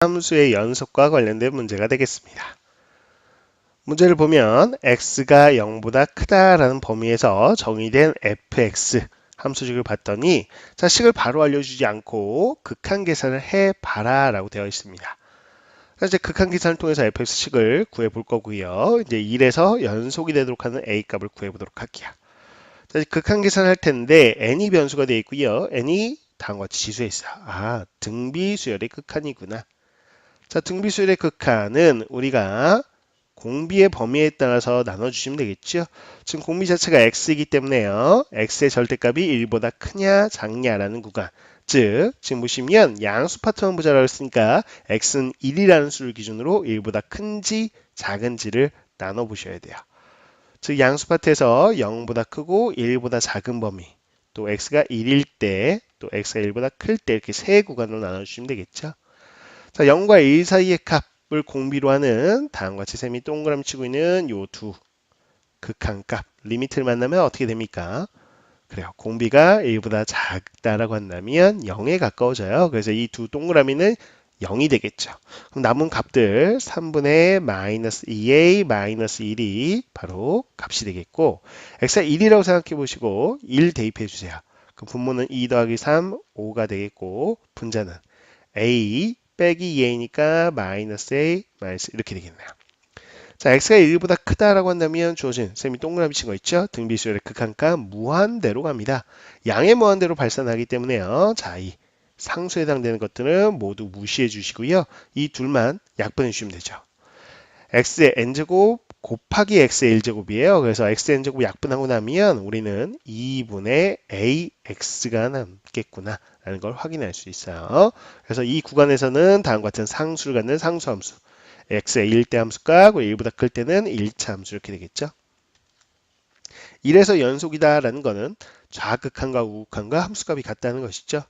함수의 연속과 관련된 문제가 되겠습니다. 문제를 보면 x가 0보다 크다라는 범위에서 정의된 fx 함수식을 봤더니 자, 식을 바로 알려주지 않고 극한 계산을 해봐라 라고 되어 있습니다. 이제 극한 계산을 통해서 fx식을 구해볼 거고요. 이제 1에서 연속이 되도록 하는 a 값을 구해보도록 할게요. 자, 극한 계산을 할 텐데 n이 변수가 되어 있고요. n이 다음과 같이 지수에 있어요. 아, 등비수열의 극한이구나. 자, 등비수열의 극한은 우리가 공비의 범위에 따라서 나눠주시면 되겠죠. 지금 공비 자체가 x이기 때문에요. x의 절대값이 1보다 크냐 작냐라는 구간. 즉 지금 보시면 양수 파트만 보자라고 했으니까 x는 1이라는 수를 기준으로 1보다 큰지 작은지를 나눠보셔야 돼요. 즉 양수 파트에서 0보다 크고 1보다 작은 범위, 또 x가 1일 때, 또 x가 1보다 클 때 이렇게 세 구간으로 나눠주시면 되겠죠. 자, 0과 1 사이의 값을 공비로 하는 다음과 같이 셈이 동그라미 치고 있는 요 두 극한값 리미트를 만나면 어떻게 됩니까? 그래요. 공비가 1보다 작다라고 한다면 0에 가까워져요. 그래서 이 두 동그라미는 0이 되겠죠. 그럼 남은 값들 3분의 마이너스 2a 마이너스 1이 바로 값이 되겠고 x가 1이라고 생각해 보시고 1 대입해 주세요. 그럼 분모는 2 더하기 3, 5가 되겠고 분자는 a 빼기 2a니까 마이너스 a 마이너스 이렇게 되겠네요. 자, x가 1보다 크다라고 한다면 주어진 셈이 동그라미 친 거 있죠? 등비수열의 극한값 무한대로 갑니다. 양의 무한대로 발산하기 때문에요. 자, 이 상수에 해당되는 것들은 모두 무시해 주시고요. 이 둘만 약분해 주시면 되죠. x의 n제곱 곱하기 x의 1제곱이에요. 그래서 x의 n제곱 약분하고 나면 우리는 2분의 ax가 남겠구나 라는 걸 확인할 수 있어요. 그래서 이 구간에서는 다음과 같은 상수를 갖는 상수함수 x의 1대 함수값, 1보다 클 때는 1차 함수 이렇게 되겠죠. 1에서 연속이다 라는 거는 좌극한과 우극한과 함수값이 같다는 것이죠.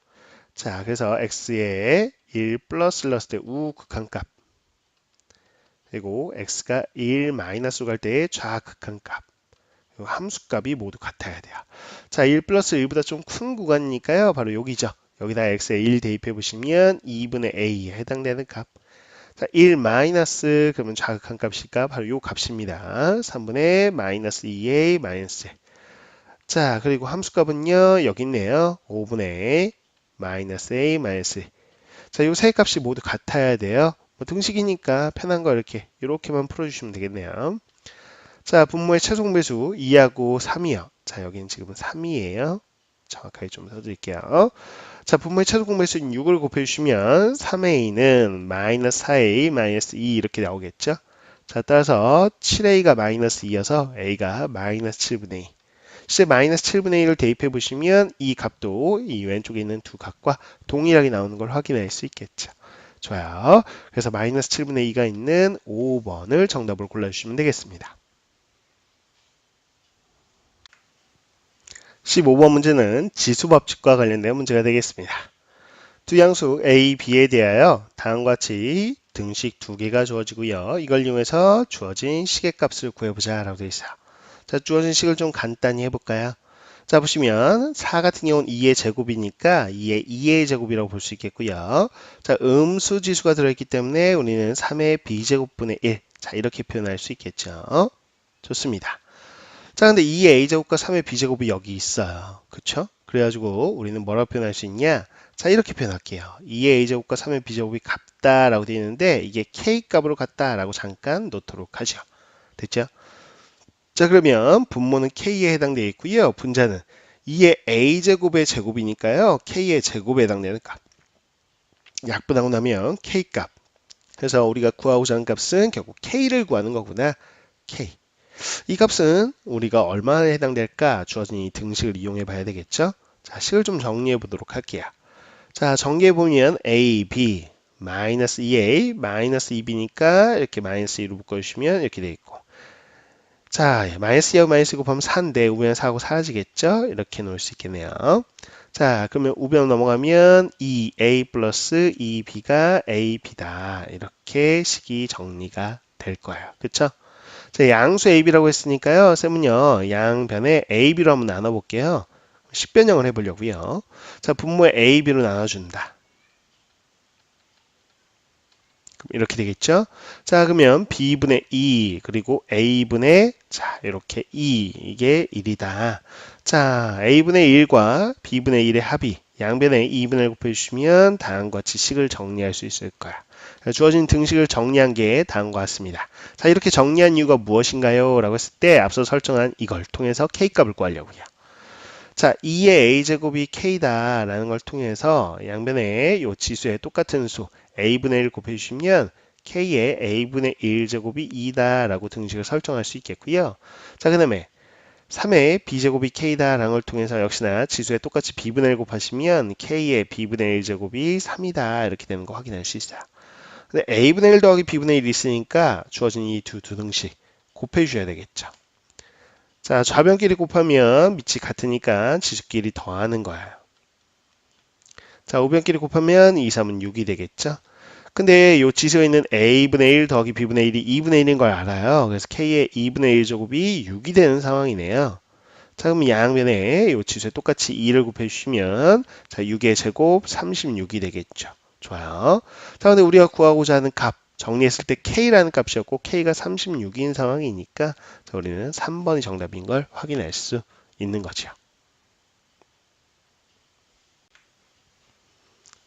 자, 그래서 x의 1 플러스 때 우극한값 그리고 x가 1 마이너스로 갈 때의 좌극한값 함수값이 모두 같아야 돼요. 자, 1 플러스 1보다 좀 큰 구간이니까요. 바로 여기죠. 여기다 x에 1 대입해 보시면 2분의 a에 해당되는 값. 자, 1 마이너스 그러면 좌극한 값일까? 바로 요 값입니다. 3분의 마이너스 2a 마이너스 1. 자, 그리고 함수값은요. 여기 있네요. 5분의 마이너스 a 마이너스 1. 자, 요 세 값이 모두 같아야 돼요. 뭐 등식이니까 편한 거 이렇게만 풀어주시면 되겠네요. 자, 분모의 최종 배수 2하고 3이요. 자, 여기는 지금은 3이에요. 정확하게 좀 써드릴게요. 자, 분모의 최종 배수인 6을 곱해주시면 3a는 마이너스 4a 마이너스 2 이렇게 나오겠죠. 자, 따라서 7a가 마이너스 2여서 a가 마이너스 7분의 2. 실제 마이너스 7분의 1을 대입해 보시면 이 값도 이 왼쪽에 있는 두 값과 동일하게 나오는 걸 확인할 수 있겠죠. 좋아요. 그래서 마이너스 7분의 2가 있는 5번을 정답으로 골라주시면 되겠습니다. 15번 문제는 지수법칙과 관련된 문제가 되겠습니다. 두 양수 A, B에 대하여 다음과 같이 등식 두 개가 주어지고요. 이걸 이용해서 주어진 식의 값을 구해보자 라고 되어 있어요. 자, 주어진 식을 좀 간단히 해볼까요? 자, 보시면 4 같은 경우는 2의 제곱이니까 2의 2의 제곱이라고 볼 수 있겠고요. 자, 음수 지수가 들어있기 때문에 우리는 3의 b제곱분의 1. 자, 이렇게 표현할 수 있겠죠. 좋습니다. 자, 근데 2의 a제곱과 3의 b제곱이 여기 있어요. 그쵸? 그래가지고 우리는 뭐라고 표현할 수 있냐? 자, 이렇게 표현할게요. 2의 a제곱과 3의 b제곱이 같다라고 되어 있는데 이게 k값으로 같다라고 잠깐 놓도록 하죠. 됐죠? 자, 그러면 분모는 k에 해당되어 있고요. 분자는 2의 a제곱의 제곱이니까요. k의 제곱에 해당되는 값. 약분하고 나면 k값. 그래서 우리가 구하고자 하는 값은 결국 k를 구하는 거구나. k. 이 값은 우리가 얼마나 해당될까? 주어진 이 등식을 이용해 봐야 되겠죠? 자, 식을 좀 정리해 보도록 할게요. 자, 정리해 보면 a, b, 마이너스 2a, 마이너스 2b니까 이렇게 마이너스 2로 묶어주시면 이렇게 되어 있고. 자, 마이너스 2하고 마이너스 2 곱하면 4인데 우변 4하고 사라지겠죠? 이렇게 놓을 수 있겠네요. 자, 그러면 우변 넘어가면 2a 플러스 2b가 ab다. 이렇게 식이 정리가 될 거예요. 그쵸? 자, 양수 AB라고 했으니까요. 쌤은요, 양변에 AB로 한번 나눠볼게요. 식변형을 해보려고요. 자, 분모에 AB로 나눠준다. 이렇게 되겠죠. 자, 그러면 b분의 2 그리고 a분의 자 이렇게 2 이게 1이다. 자, a분의 1과 b분의 1의 합이 양변에 2분의 1 곱해주시면 다음과 같이 식을 정리할 수 있을 거야. 주어진 등식을 정리한 게 다음과 같습니다. 자, 이렇게 정리한 이유가 무엇인가요? 라고 했을 때 앞서 설정한 이걸 통해서 k값을 구하려고요. 자, 2의 a제곱이 k다 라는 걸 통해서 양변에 이 지수에 똑같은 수 a분의 1 곱해주시면 k의 a분의 1제곱이 2다 라고 등식을 설정할 수 있겠고요. 자, 그 다음에 3의 b제곱이 k다 라는 걸 통해서 역시나 지수에 똑같이 b분의 1 곱하시면 k의 b분의 1제곱이 3이다 이렇게 되는 거 확인할 수 있어요. 근데 a분의 1 더하기 b분의 1이 있으니까 주어진 이 두 등식 곱해주셔야 되겠죠. 자, 좌변끼리 곱하면 밑이 같으니까 지수끼리 더하는 거예요. 자, 우변끼리 곱하면 2, 3은 6이 되겠죠. 근데 이 지수에 있는 a분의 1 더하기 b분의 1이 2분의 1인 걸 알아요. 그래서 k의 2분의 1제곱이 6이 되는 상황이네요. 자, 그럼 양변에 이 지수에 똑같이 2를 곱해주시면 자, 6의 제곱 36이 되겠죠. 좋아요. 자, 근데 우리가 구하고자 하는 값 정리했을 때 k라는 값이었고 k가 36인 상황이니까 자, 우리는 3번이 정답인 걸 확인할 수 있는 거죠.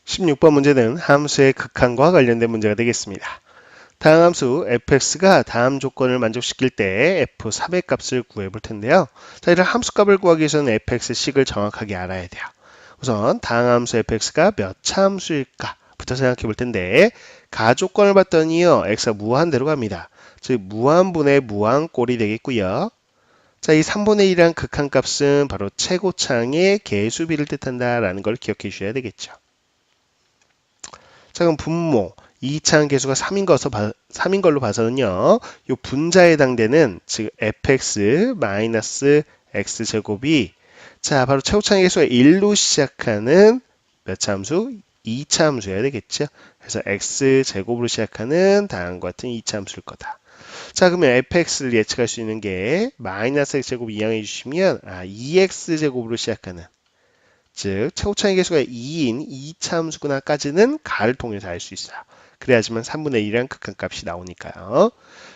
16번 문제는 함수의 극한과 관련된 문제가 되겠습니다. 다음 함수 fx가 다음 조건을 만족시킬 때 f3의 값을 구해 볼 텐데요. 자, 이런 함수 값을 구하기 위해서는 fx식을 정확하게 알아야 돼요. 우선 다음 함수 fx가 몇 차 함수일까 부터 생각해 볼 텐데 가조건을 봤더니요 x가 무한대로 갑니다. 즉 무한분의 무한꼴이 되겠고요. 자, 이 3분의 1이란 극한값은 바로 최고창의 개수비를 뜻한다라는 걸 기억해 주셔야 되겠죠. 자, 그럼 분모 2차항 개수가 3인 걸로 봐서는요. 이 분자에 해당되는 즉 fx 마이너스 x제곱이 자, 바로 최고창의 개수가 1로 시작하는 몇 차 함수? 2차 함수여야 되겠죠. 그래서 x제곱으로 시작하는 다음과 같은 2차 함수일 거다. 자, 그러면 fx를 예측할 수 있는 게 마이너스 x제곱 이항해 주시면 2x제곱으로 시작하는 즉 최고차의 개수가 2인 2차 함수구나까지는 가를 통해서 알 수 있어요. 그래야지만 3분의 1이란 극한값이 나오니까요.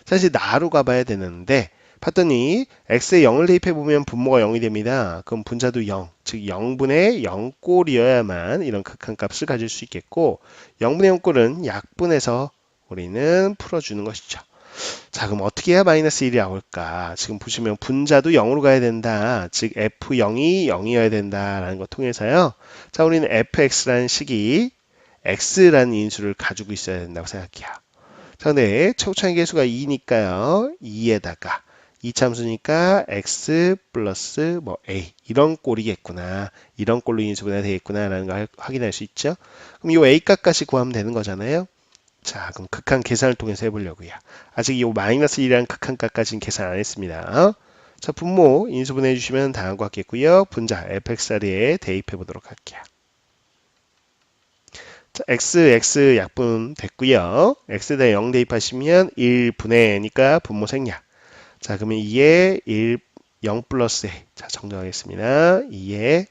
사실 나로 가봐야 되는데 봤더니 x에 0을 대입해보면 분모가 0이 됩니다. 그럼 분자도 0, 즉 0분의 0꼴이어야만 이런 극한값을 가질 수 있겠고 0분의 0꼴은 약분해서 우리는 풀어주는 것이죠. 자, 그럼 어떻게 해야 마이너스 1이 나올까? 지금 보시면 분자도 0으로 가야 된다. 즉 f0이 0이어야 된다라는 것 통해서요. 자, 우리는 fx라는 식이 x라는 인수를 가지고 있어야 된다고 생각해요. 자, 근데 최고차의 개수가 2니까요. 2에다가 2참수니까 x 플러스 뭐 a 이런 꼴이겠구나. 이런 꼴로 인수분해 되겠구나 라는 걸 확인할 수 있죠. 그럼 이 a 값까지 구하면 되는 거잖아요. 자, 그럼 극한 계산을 통해서 해보려고요. 아직 이 마이너스 1이라는 극한값까지는 계산 안 했습니다. 자, 분모 인수분해 해주시면 다음과 같겠고요. 분자 fx 자리에 대입해 보도록 할게요. 자, x 약분 됐고요. x에다 0 대입하시면 1분의니까 분모 생략. 자, 그러면 2에 0 플러스 a. 자, 정정하겠습니다. 2에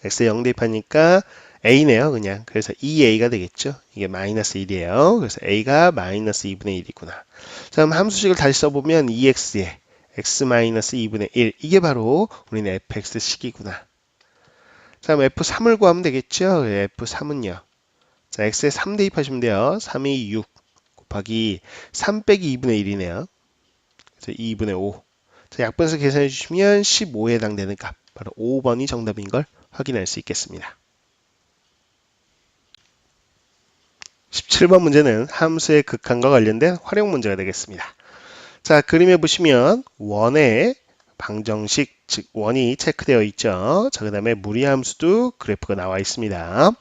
x에 0 대입하니까 a네요, 그냥. 그래서 2a가 되겠죠. 이게 마이너스 1이에요. 그래서 a가 마이너스 2분의 1이구나. 자, 그럼 함수식을 다시 써보면 2x에 x 마이너스 2분의 1. 이게 바로 우리는 fx식이구나. 자, 그럼 f3을 구하면 되겠죠. f3은요. 자, x에 3 대입하시면 돼요. 3이 6 곱하기 3 빼기 2분의 1이네요. 그래서 2분의 5. 자, 약분해서 계산해 주시면 15에 해당되는 값. 바로 5번이 정답인 걸 확인할 수 있겠습니다. 17번 문제는 함수의 극한과 관련된 활용 문제가 되겠습니다. 자, 그림에 보시면 원의 방정식, 즉 원이 체크되어 있죠. 자, 그 다음에 무리함수도 그래프가 나와 있습니다. 자,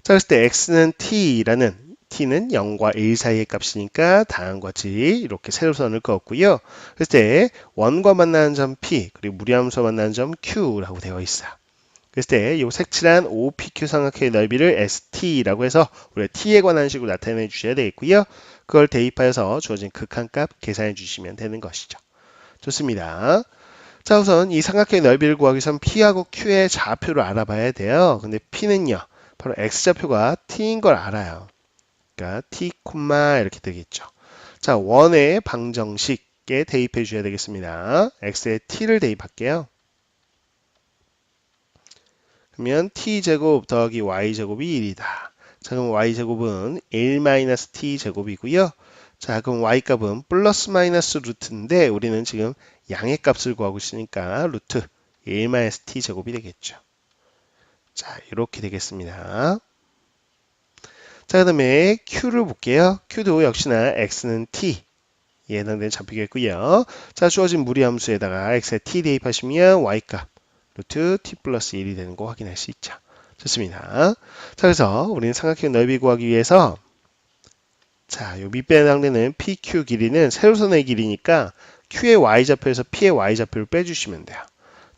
그랬을 때 x는 t라는 t는 0과 1 사이의 값이니까 다음과 같이 이렇게 세로선을 그었고요. 그랬을 때 원과 만나는 점 p 그리고 무리함수와 만나는 점 q라고 되어 있어요. 그랬을 때 이 색칠한 OPQ 삼각형의 넓이를 ST라고 해서 우리가 T에 관한 식으로 나타내 주셔야 되겠고요. 그걸 대입하여서 주어진 극한값 계산해 주시면 되는 것이죠. 좋습니다. 자, 우선 이 삼각형의 넓이를 구하기 위해선 P하고 Q의 좌표를 알아봐야 돼요. 근데 P는요, 바로 X좌표가 T인 걸 알아요. 그러니까 t, 이렇게 되겠죠. 자, 원의 방정식에 대입해 주셔야 되겠습니다. x에 t를 대입할게요. 그러면 t제곱 더하기 y제곱이 1이다. 자, 그럼 y제곱은 1-t제곱이고요. 자, 그럼 y값은 플러스 마이너스 루트인데 우리는 지금 양의 값을 구하고 있으니까 루트 1-t제곱이 되겠죠. 자, 이렇게 되겠습니다. 자, 그 다음에 q를 볼게요. q도 역시나 x는 t에 해당되는 좌표겠고요. 자, 주어진 무리함수에다가 x에 t 대입하시면 y값 루트 t 플러스 1이 되는 거 확인할 수 있죠. 좋습니다. 자, 그래서 우리는 삼각형 넓이 구하기 위해서 자, 요 밑변에 해당되는 PQ 길이는 세로선의 길이니까 Q의 Y좌표에서 P의 Y좌표를 빼주시면 돼요.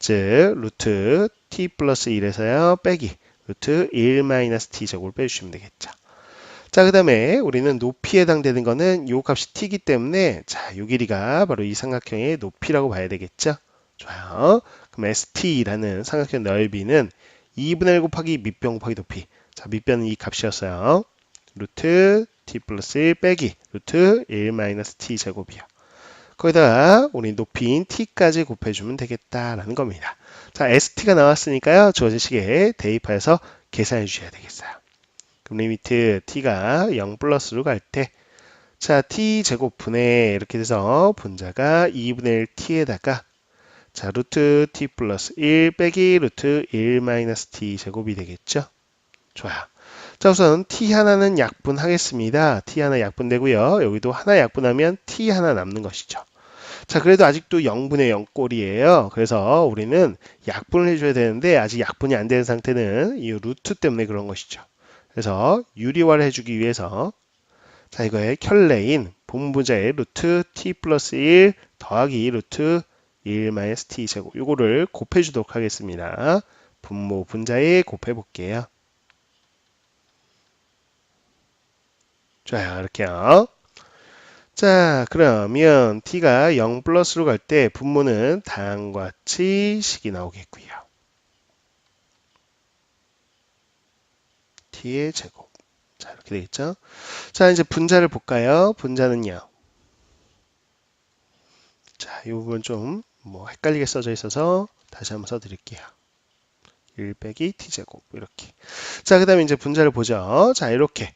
즉, 루트 T 플러스 1에서요, 빼기 루트 1-T 제곱을 빼주시면 되겠죠. 자, 그 다음에 우리는 높이에 해당되는 거는 요 값이 T이기 때문에 자, 요 길이가 바로 이 삼각형의 높이라고 봐야 되겠죠. 좋아요. 그럼 ST라는 삼각형 넓이는 2분의 1 곱하기 밑변 곱하기 높이. 자, 밑변은 이 값이었어요. 루트 t 플러스 1 빼기 루트 1-t 제곱이요. 거기다가 우리 높이인 t까지 곱해주면 되겠다라는 겁니다. 자, st가 나왔으니까요. 주어진 식에 대입해서 계산해 주셔야 되겠어요. 그럼 리미트 t가 0 플러스로 갈 때 자, t 제곱 분의 이렇게 돼서 분자가 2분의 1t에다가 자, 루트 t 플러스 1 빼기 루트 1-t 제곱이 되겠죠. 좋아요. 자, 우선 t 하나는 약분하겠습니다. t 하나 약분되고요. 여기도 하나 약분하면 t 하나 남는 것이죠. 자, 그래도 아직도 0분의 0 꼴이에요. 그래서 우리는 약분을 해줘야 되는데 아직 약분이 안 되는 상태는 이 루트 때문에 그런 것이죠. 그래서 유리화를 해주기 위해서 자, 이거의 켤레인 분모자의 루트 t 플러스 1 더하기 루트 1-t 제곱 요거를 곱해주도록 하겠습니다. 분모 분자에 곱해볼게요. 좋아요. 이렇게요. 자, 그러면 t가 0 플러스로 갈 때 분모는 다음과 같이 식이 나오겠고요. t의 제곱. 자, 이렇게 되겠죠. 자, 이제 분자를 볼까요? 분자는요. 자, 이 부분 좀 헷갈리게 써져 있어서 다시 한번 써드릴게요. 1 빼기 t제곱 이렇게. 자, 그 다음에 이제 분자를 보죠. 자, 이렇게.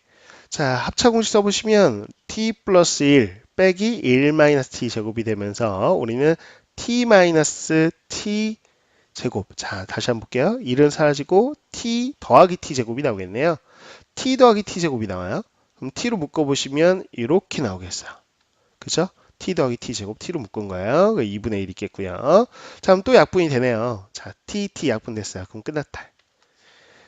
자, 합차공식 써보시면 t 플러스 1 빼기 1-t 제곱이 되면서 우리는 t-t 제곱. 자, 다시 한번 볼게요. 1은 사라지고 t 더하기 t 제곱이 나오겠네요. t 더하기 t 제곱이 나와요. 그럼 t로 묶어보시면 이렇게 나오겠어요. 그죠? t 더하기 t 제곱 t로 묶은 거예요. 2분의 1 있겠고요. 자, 그럼 또 약분이 되네요. 자, t 약분됐어요. 그럼 끝났다.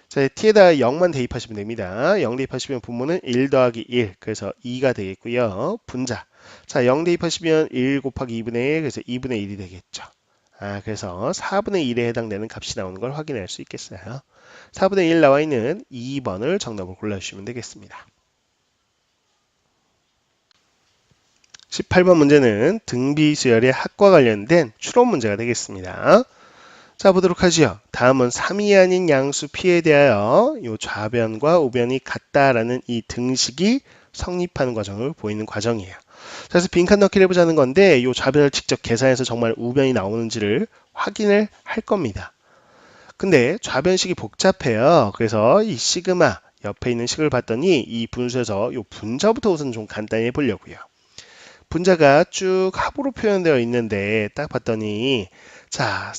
자, t에다 0만 대입하시면 됩니다. 0 대입하시면 분모는 1 더하기 1, 그래서 2가 되겠고요. 분자. 자, 0 대입하시면 1 곱하기 2분의 1, 그래서 2분의 1이 되겠죠. 아, 그래서 4분의 1에 해당되는 값이 나오는 걸 확인할 수 있겠어요. 4분의 1 나와 있는 2번을 정답을 골라주시면 되겠습니다. 18번 문제는 등비수열의 합과 관련된 추론 문제가 되겠습니다. 자, 보도록 하죠. 다음은 3이 아닌 양수 P에 대하여 이 좌변과 우변이 같다라는 이 등식이 성립하는 과정을 보이는 과정이에요. 자, 그래서 빈칸 넣기를 해보자는 건데 이 좌변을 직접 계산해서 정말 우변이 나오는지를 확인을 할 겁니다. 근데 좌변식이 복잡해요. 그래서 이 시그마 옆에 있는 식을 봤더니 이 분수에서 이 분자부터 우선 좀 간단히 해보려고요. 분자가 쭉 합으로 표현되어 있는데 딱 봤더니 자,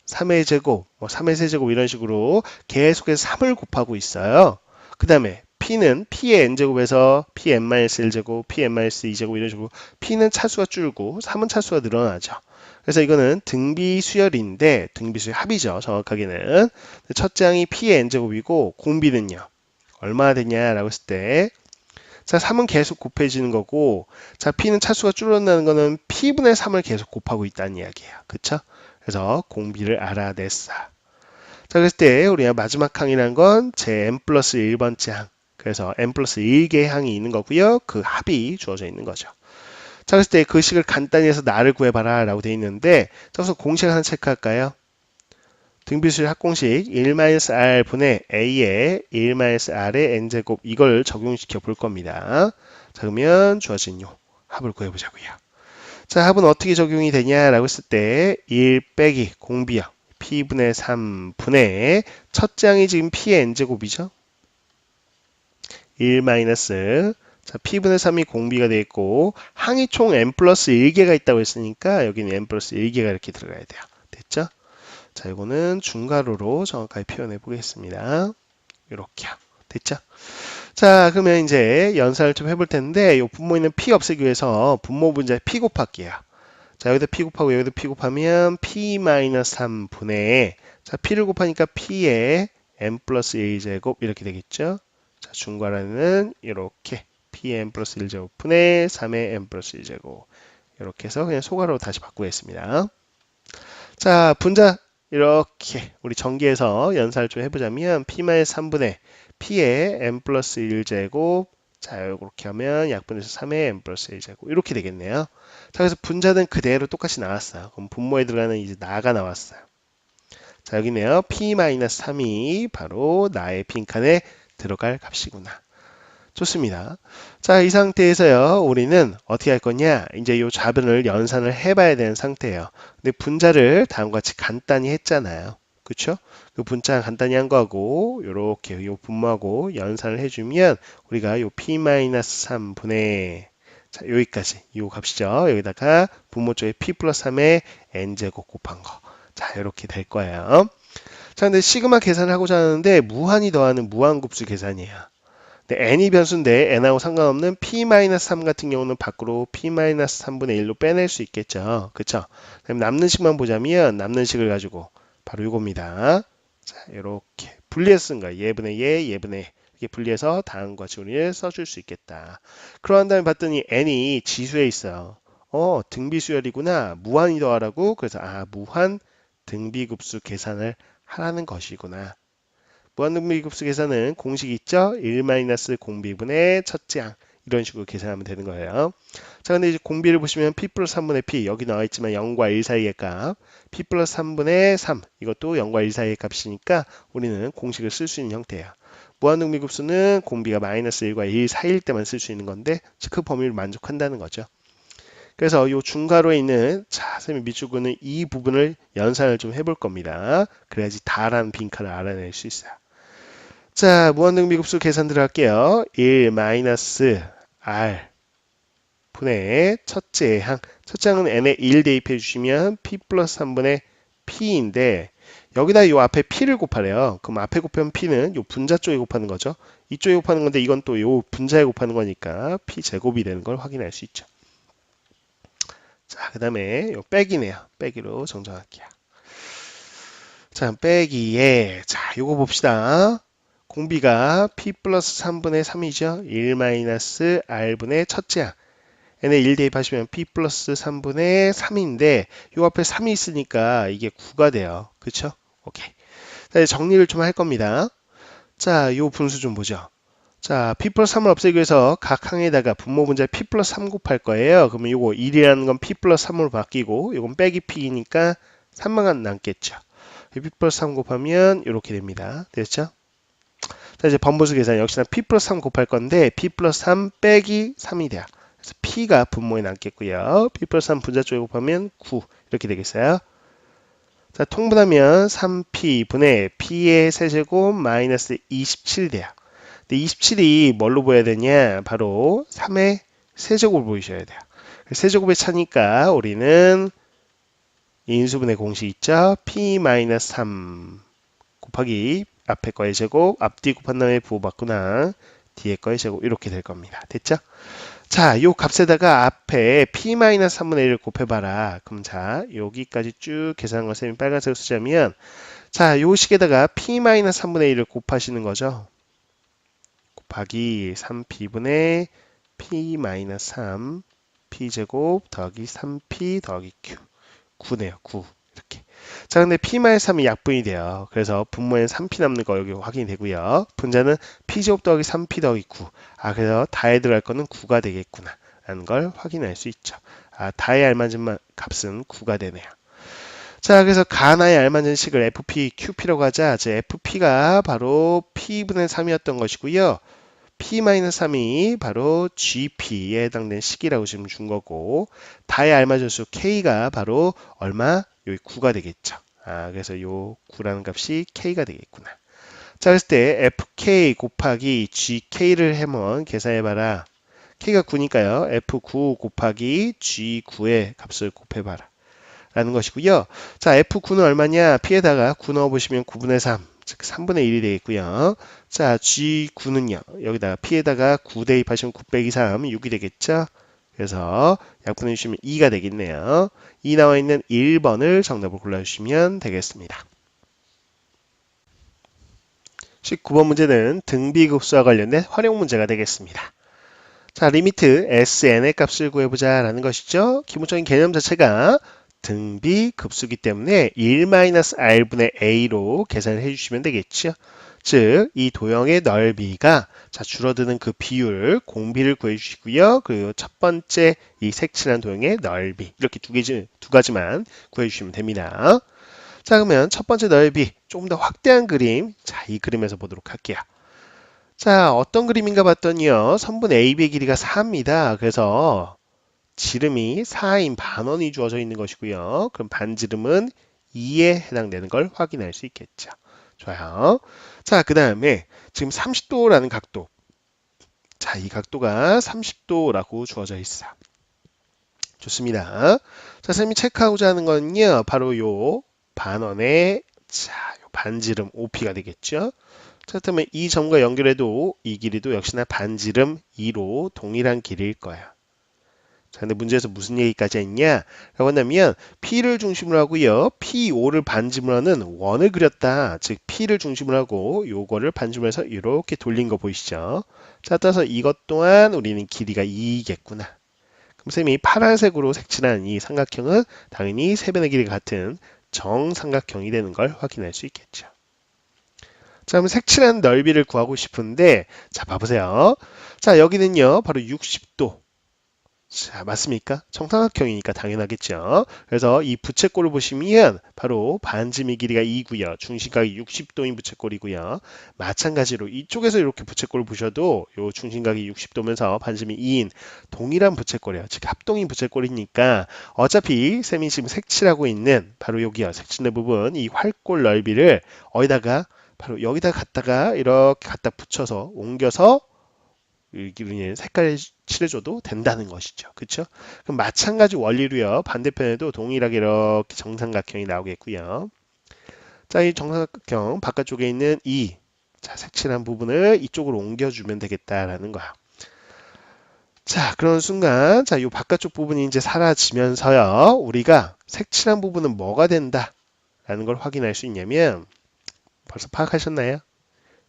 3의 제곱, 3의 세제곱 이런 식으로 계속해서 3을 곱하고 있어요. 그 다음에 P는 P의 n제곱에서 Pn-1제곱, Pn-2제곱 이런 식으로 P는 차수가 줄고 3은 차수가 늘어나죠. 그래서 이거는 등비수열인데 등비수열 합이죠. 정확하게는. 첫째 항이 P의 n제곱이고 공비는요. 얼마나 되냐라고 했을 때 자, 3은 계속 곱해지는 거고 자, P는 차수가 줄어든다는 거는 P분의 3을 계속 곱하고 있다는 이야기예요. 그쵸? 그래서 공비를 알아냈어. 자, 그랬을 때 우리가 마지막 항이란 건 제 n 플러스 1번째 항. 그래서 n 플러스 1개의 항이 있는 거고요. 그 합이 주어져 있는 거죠. 자, 그랬을 때 그 식을 간단히 해서 나를 구해봐라 라고 되어 있는데 자, 우선 공식 하나 체크할까요? 등비수열 합공식 1-r 분의 a의 1-r의 n제곱 이걸 적용시켜 볼 겁니다. 자, 그러면 주어진 요 합을 구해보자고요. 자, 합은 어떻게 적용이 되냐라고 했을 때 1 빼기 공비요. p분의 3분의 첫째 항이 지금 p의 n제곱이죠. 1 마이너스 자, p분의 3이 공비가 되어 있고 항이 총 n 플러스 1개가 있다고 했으니까 여기는 n 플러스 1개가 이렇게 들어가야 돼요. 됐죠? 자, 이거는 중괄호로 정확하게 표현해 보겠습니다. 이렇게요. 됐죠? 자, 그러면 이제 연산을 좀 해볼 텐데 이 분모 있는 p 없애기 위해서 분모 분자 p 곱할게요. 자, 여기다 p 곱하고 여기다 p 곱하면 p-3분의 자, p를 곱하니까 p의 n 플러스 1제곱 이렇게 되겠죠? 자, 중괄호는 이렇게 pn 플러스 1제곱 분의 3의 n 플러스 1제곱 이렇게 해서 그냥 소괄호로 다시 바꾸겠습니다. 자, 분자 이렇게 우리 전기에서 연산을 좀 해보자면 p-3분의 p의 n 플러스 1제곱 자, 이렇게 하면 약분해서 3의 n 플러스 1제곱 이렇게 되겠네요. 자, 그래서 분자는 그대로 똑같이 나왔어요. 그럼 분모에 들어가는 이제 나가 나왔어요. 자, 여기네요. p-3이 바로 나의 빈칸에 들어갈 값이구나. 좋습니다. 자, 이 상태에서요, 우리는 어떻게 할 거냐? 이제 이 좌변을 연산을 해봐야 되는 상태예요. 근데 분자를 다음과 같이 간단히 했잖아요. 그쵸? 그 분자 간단히 한 거하고, 요렇게 요 분모하고 연산을 해주면, 우리가 요 p-3분의, 자, 여기까지, 요 값이죠. 여기다가 분모 쪽에 p 플러스 3의 n제곱 곱한 거. 자, 이렇게 될 거예요. 자, 근데 시그마 계산을 하고자 하는데, 무한히 더하는 무한급수 계산이에요. n이 변수인데 n하고 상관없는 p-3 같은 경우는 밖으로 p-3분의 1로 빼낼 수 있겠죠. 그쵸? 그럼 남는 식만 보자면 남는 식을 가지고 바로 이겁니다. 자, 이렇게 분리해서 쓴 거예요. 예분의 예, 예분의 예. 이렇게 분리해서 다음과 같이 우리를 써줄 수 있겠다. 그러한 다음에 봤더니 n이 지수에 있어요. 등비수열이구나. 무한히 더하라고. 그래서 무한 등비급수 계산을 하라는 것이구나. 무한등비급수 계산은 공식 있죠? 1-공비분의 첫째 항 이런 식으로 계산하면 되는 거예요. 자, 근데 이제 공비를 보시면 p 플러스 3분의 p 여기 나와 있지만 0과 1 사이의 값 p 플러스 3분의 3 이것도 0과 1 사이의 값이니까 우리는 공식을 쓸 수 있는 형태예요. 무한등비급수는 공비가 마이너스 1과 1 사이일 때만 쓸 수 있는 건데 그 범위를 만족한다는 거죠. 그래서 이 중괄호에 있는 자, 선생님 밑줄 그는 이 부분을 연산을 좀 해볼 겁니다. 그래야지 다라는 빈칸을 알아낼 수 있어요. 자, 무한등비급수 계산 들어갈게요. 1 마이너스 r 분의 첫째 항. 첫째 항은 n에 1 대입해 주시면 p 플러스 3분의 p인데 여기다 요 앞에 p를 곱하래요. 그럼 앞에 곱하면 p는 요 분자 쪽에 곱하는 거죠. 이쪽에 곱하는 건데 이건 또 요 분자에 곱하는 거니까 p 제곱이 되는 걸 확인할 수 있죠. 자, 그 다음에 요 빼기네요. 빼기로 정정할게요. 자, 빼기에 자, 요거 봅시다. 공비가 p 플러스 3분의 3이죠. 1 마이너스 r분의 첫째 항. n에 1 대입하시면 p 플러스 3분의 3인데 요 앞에 3이 있으니까 이게 9가 돼요. 그쵸? 오케이. 자, 이제 정리를 좀 할 겁니다. 자, 요 분수 좀 보죠. 자, p 플러스 3을 없애기 위해서 각 항에다가 분모 분자 p 플러스 3 곱할 거예요. 그러면 요거 1이라는 건 p 플러스 3으로 바뀌고 요건 빼기 p이니까 3만 남겠죠. p 플러스 3 곱하면 이렇게 됩니다. 됐죠? 자, 이제 번분수 계산 역시나 p 플러스 3 곱할 건데 p 플러스 3 빼기 3이 돼요. 그래서 p가 분모에 남겠고요. p 플러스 3 분자 쪽에 곱하면 9 이렇게 되겠어요. 자, 통분하면 3p 분의 p의 세제곱 마이너스 27 돼요. 근데 27이 뭘로 보여야 되냐? 바로 3의 세제곱을 보이셔야 돼요. 세제곱의 차니까 우리는 인수분해 공식 있죠? p-3 곱하기 앞에 거의 제곱, 앞뒤 곱한 다음에 부호받거나 뒤에 거의 제곱 이렇게 될 겁니다. 됐죠? 자, 요 값에다가 앞에 p-3분의 1을 곱해봐라. 그럼 자, 여기까지 쭉 계산한 걸 쌤이 빨간색으로 쓰자면 자, 요 식에다가 p-3분의 1을 곱하시는 거죠. 곱하기 3p분의 p-3 p제곱 더하기 3p 더하기 q 9네요. 9 이렇게. 자, 근데 p-3이 약분이 돼요. 그래서 분모에는 3p 남는 거 여기 확인이 되고요. 분자는 p제곱 더하기 3p 더하기 9. 그래서 다에 들어갈 거는 9가 되겠구나 라는 걸 확인할 수 있죠. 다에 알맞은 값은 9가 되네요. 자, 그래서 가나의 알맞은 식을 FP, QP라고 하자. 즉 FP가 바로 P분의 3이었던 것이고요. P-3이 바로 GP에 해당되는 식이라고 지금 준 거고, 다의 알맞은 수 K가 바로 얼마? 여기 9가 되겠죠. 그래서 요 9라는 값이 K가 되겠구나. 자, 그랬을 때 FK 곱하기 GK를 한번 계산해봐라. K가 9니까요. F9 곱하기 G9의 값을 곱해봐라. 라는 것이고요. 자, F9는 얼마냐? P에다가 9 넣어보시면 9분의 3, 즉 3분의 1이 되겠고요. 자, G9는요. 여기다가 P에다가 9 대입하시면 9 빼기 3, 6이 되겠죠? 그래서 약분해 주시면 2가 되겠네요. 2 나와 있는 1번을 정답을 골라주시면 되겠습니다. 19번 문제는 등비급수와 관련된 활용 문제가 되겠습니다. 자, 리미트 SN의 값을 구해보자 라는 것이죠. 기본적인 개념 자체가 등비급수기 때문에 1-r분의 a로 계산을 해주시면 되겠죠. 즉, 이 도형의 넓이가 줄어드는 그 비율, 공비를 구해주시고요. 그리고 첫 번째 이 색칠한 도형의 넓이, 이렇게 두 가지만 구해주시면 됩니다. 자, 그러면 첫 번째 넓이, 조금 더 확대한 그림, 자, 이 그림에서 보도록 할게요. 자, 어떤 그림인가 봤더니요. 선분 AB의 길이가 4입니다. 그래서 지름이 4인 반원이 주어져 있는 것이고요. 그럼 반지름은 2에 해당되는 걸 확인할 수 있겠죠. 좋아요. 자, 그 다음에 지금 30도라는 각도. 자, 이 각도가 30도라고 주어져 있어요. 좋습니다. 자, 선생님이 체크하고자 하는 건요. 바로 요 반원의 요 반지름 OP가 되겠죠. 자, 그렇다면 이 점과 연결해도 이 길이도 역시나 반지름 2로 동일한 길이일 거예요. 자, 근데 문제에서 무슨 얘기까지 했냐? 라고 한다면 P를 중심으로 하고요. P5를 반지름으로 하는 원을 그렸다. 즉 P를 중심으로 하고 요거를 반지름으로 해서 이렇게 돌린 거 보이시죠? 자, 따라서 이것 또한 우리는 길이가 2겠구나. 그럼 쌤이 파란색으로 색칠한 이 삼각형은 당연히 세 변의 길이가 같은 정삼각형이 되는 걸 확인할 수 있겠죠. 자, 그럼 색칠한 넓이를 구하고 싶은데, 자, 봐보세요. 자, 여기는요, 바로 60도. 자, 맞습니까? 정삼각형이니까 당연하겠죠. 그래서 이 부채꼴을 보시면 바로 반지름의 길이가 2고요. 중심각이 60도인 부채꼴이고요. 마찬가지로 이쪽에서 이렇게 부채꼴을 보셔도 요 중심각이 60도면서 반지름이 2인 동일한 부채꼴이에요. 즉 합동인 부채꼴이니까 어차피 쌤이 지금 색칠하고 있는 바로 여기요. 색칠된 부분 이 활골 넓이를 어디다가 바로 여기다 갖다가 이렇게 갖다 붙여서 옮겨서 색깔을 칠해줘도 된다는 것이죠. 그렇죠? 그럼 마찬가지 원리로요. 반대편에도 동일하게 이렇게 정삼각형이 나오겠고요. 자, 이 정삼각형 바깥쪽에 있는 이 색칠한 부분을 이쪽으로 옮겨주면 되겠다라는 거야. 자, 그런 순간 이 바깥쪽 부분이 이제 사라지면서요. 우리가 색칠한 부분은 뭐가 된다라는 걸 확인할 수 있냐면 벌써 파악하셨나요?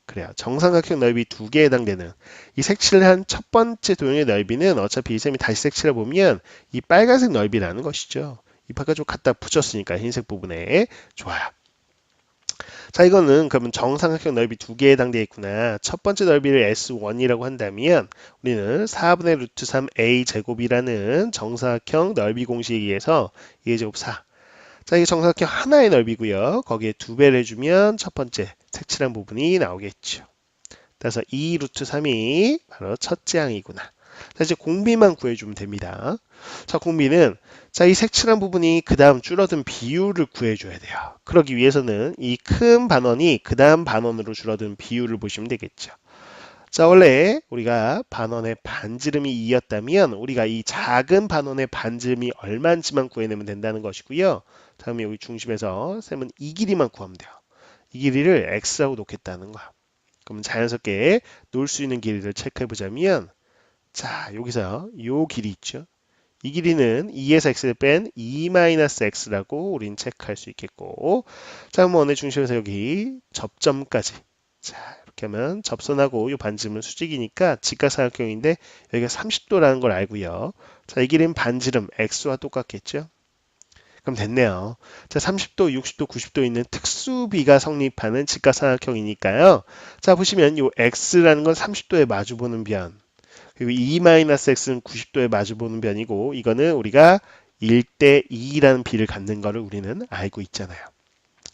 그래요. 정삼각형 넓이 2개에 해당되는 이 색칠을 한 첫 번째 도형의 넓이는 어차피 이 셈이 다시 색칠해 보면 이 빨간색 넓이라는 것이죠. 이 바깥쪽 갖다 붙였으니까 흰색 부분에. 좋아요. 자, 이거는 그러면 정삼각형 넓이 2개에 해당되어 있구나. 첫 번째 넓이를 S1이라고 한다면 우리는 4분의 루트 3A 제곱이라는 정삼각형 넓이 공식에 의해서 2의 제곱 4. 자, 이게 정삼각형 하나의 넓이고요. 거기에 2배를 해주면 첫 번째 색칠한 부분이 나오겠죠. 그래서 2 루트 3이 바로 첫째 항이구나. 자, 이제 공비만 구해주면 됩니다. 자, 공비는 이 색칠한 부분이 그 다음 줄어든 비율을 구해줘야 돼요. 그러기 위해서는 이 큰 반원이 그 다음 반원으로 줄어든 비율을 보시면 되겠죠. 자, 원래 우리가 반원의 반지름이 2였다면 우리가 이 작은 반원의 반지름이 얼마인지만 구해내면 된다는 것이고요. 다음에 여기 중심에서 쌤은 이 길이만 구하면 돼요. 이 길이를 x라고 놓겠다는 거야. 그럼 자연스럽게 놓을 수 있는 길이를 체크해 보자면 자, 여기서 요 길이 있죠. 이 길이는 2에서 x를 뺀 2-x라고 우린 체크할 수 있겠고, 자, 그럼 원의 중심에서 여기 접점까지. 자, 이렇게 하면 접선하고 이 반지름은 수직이니까 직각삼각형인데 여기가 30도라는 걸 알고요. 자, 이 길이는 반지름 x와 똑같겠죠. 그럼 됐네요. 자, 30도, 60도, 90도 있는 특수비가 성립하는 직각삼각형이니까요. 자, 보시면 이 x라는 건 30도에 마주보는 변. 그리고 2-x는 90도에 마주보는 변이고 이거는 우리가 1대 2라는 비를 갖는 거를 우리는 알고 있잖아요.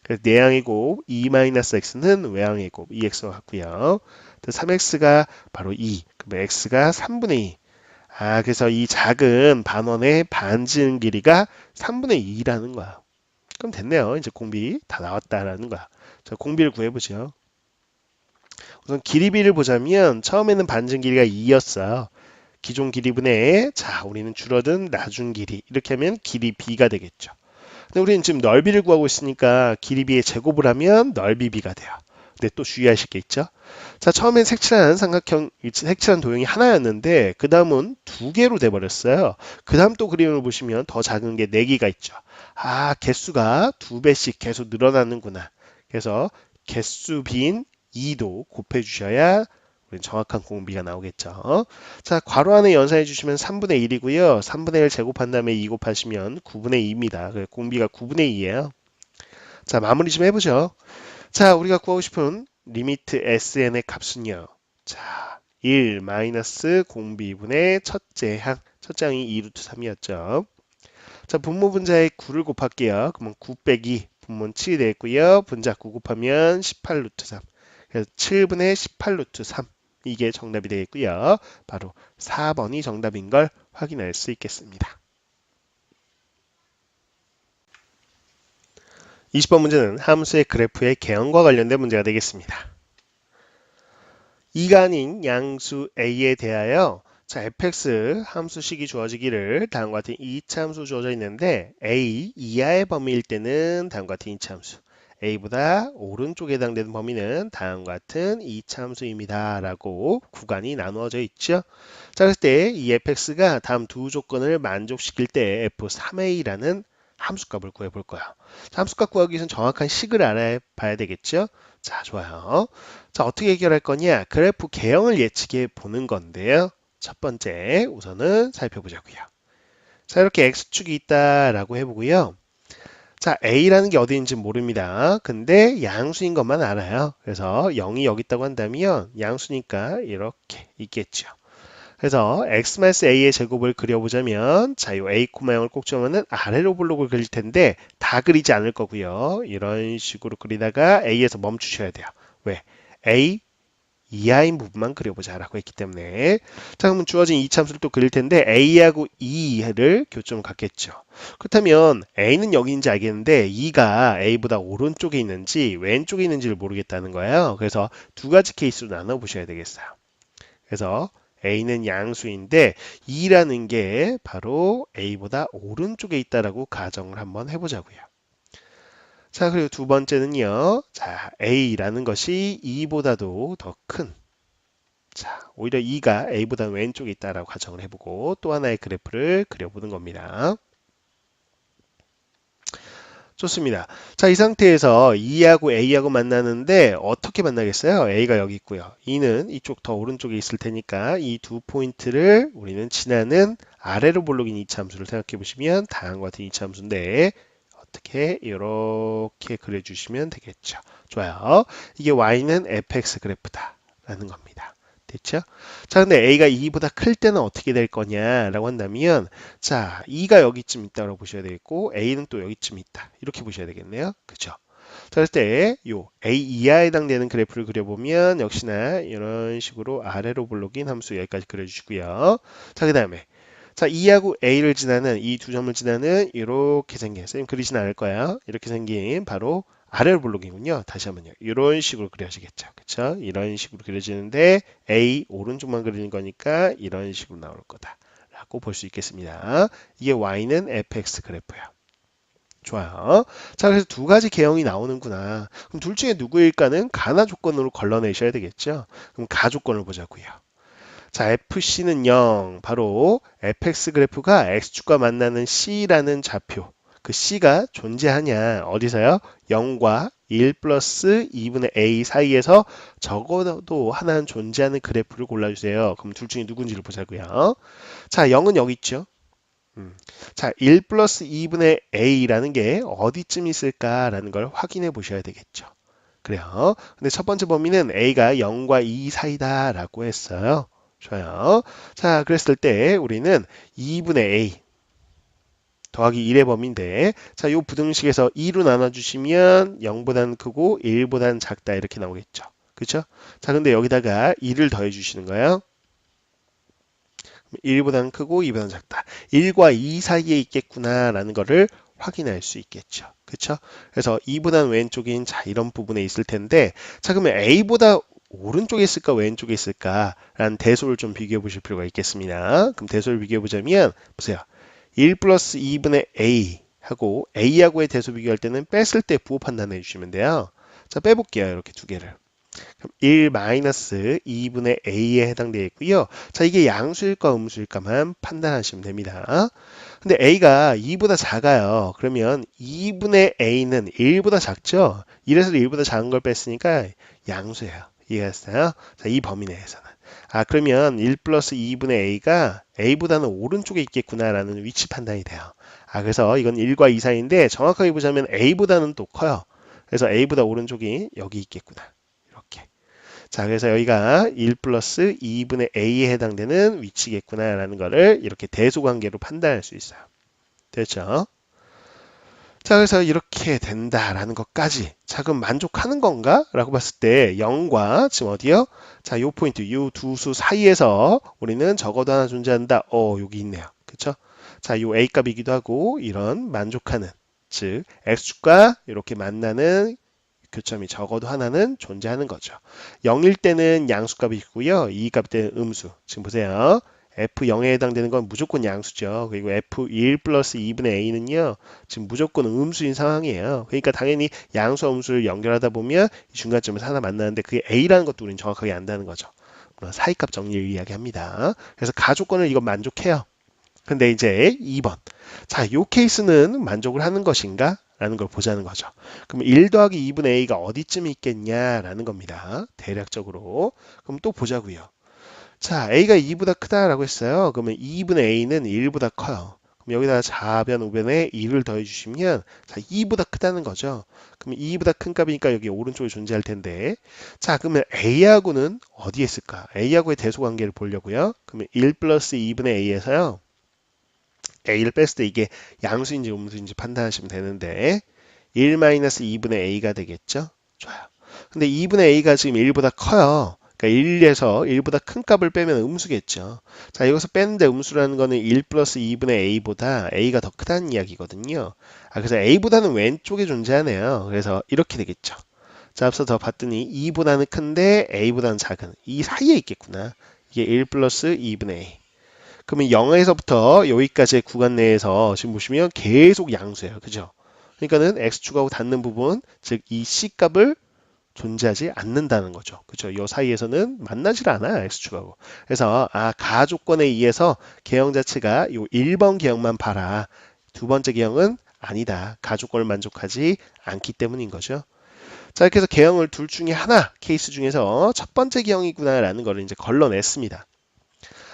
그래서 내항의 곱 2-x는 외항의 곱 2x와 같고요. 3x가 바로 2, 그럼 x가 3분의 2. 그래서 이 작은 반원의 반지름 길이가 3분의 2라는 거야. 그럼 됐네요. 이제 공비 다 나왔다라는 거야. 자, 공비를 구해보죠. 우선 길이비를 보자면 처음에는 반지름 길이가 2였어요. 기존 길이분의 우리는 줄어든 나중 길이 이렇게 하면 길이 b가 되겠죠. 근데 우리는 지금 넓이를 구하고 있으니까 길이 b의 제곱을 하면 넓이 b가 돼요. 근데 또 주의하실 게 있죠. 자, 처음엔 색칠한 삼각형, 색칠한 도형이 하나였는데 그 다음은 두 개로 돼버렸어요. 그 다음 또 그림을 보시면 더 작은 게 네 개가 있죠. 개수가 두 배씩 계속 늘어나는구나. 그래서 개수 빈 2도 곱해 주셔야 정확한 공비가 나오겠죠. 자, 괄호 안에 연산해 주시면 3분의 1이고요. 3분의 1 제곱한 다음에 2 곱하시면 9분의 2입니다. 공비가 9분의 2예요. 자, 마무리 좀 해보죠. 자, 우리가 구하고 싶은 리미트 sn의 값은요. 자, 1 마이너스 공비분의 첫째 항이 2루트 3이었죠. 자, 분모 분자에 9를 곱할게요. 그러면 9 빼기 분모는 7이 되겠고요. 분자 9 곱하면 18루트 3. 그래서 7분의 18루트 3. 이게 정답이 되겠고요. 바로 4번이 정답인 걸 확인할 수 있겠습니다. 20번 문제는 함수의 그래프의 개형과 관련된 문제가 되겠습니다. 이가 아닌 양수 a에 대하여 fx 함수식이 주어지기를 다음과 같은 이차함수 주어져 있는데 a 이하의 범위일 때는 다음과 같은 이차함수, a보다 오른쪽에 해당되는 범위는 다음과 같은 이차함수입니다 라고 구간이 나누어져 있죠. 자, 그럴 때 이 fx가 다음 두 조건을 만족시킬 때 f3a라는 함수값을 구해볼 거예요. 함수값 구하기 위해서는 정확한 식을 알아봐야 되겠죠. 자, 좋아요. 자, 어떻게 해결할 거냐? 그래프 개형을 예측해 보는 건데요. 첫 번째 우선은 살펴보자고요. 자, 이렇게 x축이 있다라고 해보고요. 자, a라는 게 어디 있는지 모릅니다. 근데 양수인 것만 알아요. 그래서 0이 여기 있다고 한다면 양수니까 이렇게 있겠죠. 그래서 x-a의 제곱을 그려보자면 자, 요 a, 0을 꼭 정하면 아래로 블록을 그릴 텐데 다 그리지 않을 거고요. 이런 식으로 그리다가 a에서 멈추셔야 돼요. 왜? a 이하인 부분만 그려보자 라고 했기 때문에. 자, 그러면 주어진 이차함수를 또 그릴 텐데 a하고 2를 교점을 갖겠죠. 그렇다면 a는 여기 있는지 알겠는데 2가 a보다 오른쪽에 있는지 왼쪽에 있는지를 모르겠다는 거예요. 그래서 두 가지 케이스로 나눠 보셔야 되겠어요. 그래서 a는 양수인데 2라는 게 바로 a보다 오른쪽에 있다라고 가정을 한번 해보자고요. 자, 그리고 두 번째는요. 자, a라는 것이 2보다도 더 큰. 자, 오히려 2가 a보다 왼쪽에 있다라고 가정을 해보고 또 하나의 그래프를 그려보는 겁니다. 좋습니다. 자, 이 상태에서 2하고 a하고 만나는데 어떻게 만나겠어요? a가 여기 있고요. 2는 이쪽 더 오른쪽에 있을 테니까 이 두 포인트를 우리는 지나는 아래로 볼록인 이차함수를 생각해 보시면 다음과 같은 이차함수인데 어떻게 이렇게 그려주시면 되겠죠. 좋아요. 이게 y는 fx 그래프다 라는 겁니다. 됐죠? 자, 근데 a가 2보다 클 때는 어떻게 될 거냐라고 한다면 자, 2가 여기쯤 있다고 보셔야 되겠고 a는 또 여기쯤 있다. 이렇게 보셔야 되겠네요. 그죠? 자, 그럴 때 요 a 이하에 해당되는 그래프를 그려보면 역시나 이런 식으로 아래로 블록인 함수 여기까지 그려주시고요. 자, 그 다음에 자, 2하고 a를 지나는 이 두 점을 지나는 이렇게 생긴 선생님 그리진 않을 거야. 이렇게 생긴 바로 아래로 블록이군요. 다시 한번요. 이런 식으로 그려지겠죠. 그쵸? 이런 식으로 그려지는데 a 오른쪽만 그리는 거니까 이런 식으로 나올 거다 라고 볼 수 있겠습니다. 이게 y는 fx 그래프야. 좋아요. 자, 그래서 두 가지 개형이 나오는구나. 그럼 둘 중에 누구일까는 가나 조건으로 걸러내셔야 되겠죠. 그럼 가 조건을 보자고요. 자, fc는 0, 바로 fx 그래프가 x축과 만나는 c라는 좌표, 그 c가 존재하냐, 어디서요? 0과 1 플러스 2분의 a 사이에서 적어도 하나는 존재하는 그래프를 골라주세요. 그럼 둘 중에 누군지를 보자고요. 자, 0은 여기 있죠. 자, 1 플러스 2분의 a라는 게 어디쯤 있을까라는 걸 확인해 보셔야 되겠죠. 그래요. 근데 첫 번째 범위는 a가 0과 2 사이다 라고 했어요. 좋아요. 자, 그랬을 때 우리는 2분의 a 더하기 1의 범위인데, 자, 요 부등식에서 2로 나눠주시면 0보다는 크고 1보다는 작다 이렇게 나오겠죠. 그쵸? 자, 근데 여기다가 2를 더해 주시는 거예요. 1보다는 크고 2보다는 작다. 1과 2 사이에 있겠구나 라는 거를 확인할 수 있겠죠. 그쵸? 그래서 2보다는 왼쪽인 자 이런 부분에 있을 텐데, 자 그러면 A보다 오른쪽에 있을까 왼쪽에 있을까 라는 대소를 좀 비교해 보실 필요가 있겠습니다. 그럼 대소를 비교해 보자면 보세요. 1 플러스 2분의 A 하고 A하고의 대소 비교할 때는 뺐을 때 부호 판단해 주시면 돼요. 자 빼볼게요. 이렇게 두 개를. 그럼 1 마이너스 2분의 A에 해당되어 있고요. 자, 이게 양수일까 음수일까만 판단하시면 됩니다. 근데 A가 2보다 작아요. 그러면 2분의 A는 1보다 작죠? 1에서 1보다 작은 걸 뺐으니까 양수예요. 이해했어요? 자, 이 범위 내에서는. 아, 그러면 1 플러스 2분의 A가 A보다는 오른쪽에 있겠구나라는 위치 판단이 돼요. 아, 그래서 이건 1과 2 사이인데 정확하게 보자면 A보다는 또 커요. 그래서 A보다 오른쪽이 여기 있겠구나. 이렇게. 자, 그래서 여기가 1 플러스 2분의 A에 해당되는 위치겠구나라는 거를 이렇게 대소관계로 판단할 수 있어요. 됐죠? 자, 그래서 이렇게 된다라는 것까지. 자, 그럼 만족하는 건가? 라고 봤을 때 0과 지금 어디요? 자, 요 포인트, 요 두 수 사이에서 우리는 적어도 하나 존재한다. 여기 있네요. 그쵸? 자, 요 A 값이기도 하고 이런 만족하는, 즉 X축과 이렇게 만나는 교점이 적어도 하나는 존재하는 거죠. 0일 때는 양수값이 있고요. 2값 때는 음수. 지금 보세요. F0에 해당되는 건 무조건 양수죠. 그리고 F1 플러스 2분의 A는요. 지금 무조건 음수인 상황이에요. 그러니까 당연히 양수와 음수를 연결하다 보면 이 중간점에서 하나 만나는데 그게 A라는 것도 우리는 정확하게 안다는 거죠. 물론 사이값 정리를 이야기합니다. 그래서 가조건을 이거 만족해요. 근데 이제 2번. 자, 이 케이스는 만족을 하는 것인가? 라는 걸 보자는 거죠. 그럼 1 더하기 2분의 A가 어디쯤 있겠냐라는 겁니다. 대략적으로. 그럼 또 보자고요. 자, A가 2보다 크다라고 했어요. 그러면 2분의 A는 1보다 커요. 그럼 여기다가 좌변, 우변에 2를 더해주시면 자, 2보다 크다는 거죠. 그러면 2보다 큰 값이니까 여기 오른쪽에 존재할 텐데 자, 그러면 A하고는 어디에 있을까? A하고의 대소관계를 보려고요. 그러면 1 플러스 2분의 A에서요. A를 뺐을 때 이게 양수인지 음수인지 판단하시면 되는데 1-2분의 A가 되겠죠? 좋아요. 근데 2분의 A가 지금 1보다 커요. 그러니까 1에서 1보다 큰 값을 빼면 음수겠죠. 자, 여기서 빼는데 음수라는 거는 1 플러스 2분의 A보다 A가 더 크다는 이야기거든요. 아, 그래서 A보다는 왼쪽에 존재하네요. 그래서 이렇게 되겠죠. 자, 앞서 더 봤더니 2보다는 큰데 A보다는 작은 이 사이에 있겠구나. 이게 1 플러스 2분의 A. 그러면 0에서부터 여기까지의 구간 내에서 지금 보시면 계속 양수예요. 그죠? 그러니까는 x축하고 닿는 부분, 즉 이 c값을 존재하지 않는다는 거죠. 그죠? 이 사이에서는 만나질 않아요. x축하고. 그래서 가조건에 의해서 계형 자체가 이 1번 계형만 봐라. 두 번째 계형은 아니다. 가조건을 만족하지 않기 때문인 거죠. 자, 이렇게 해서 계형을 둘 중에 하나 케이스 중에서 첫 번째 계형이구나라는 걸 이제 걸러냈습니다.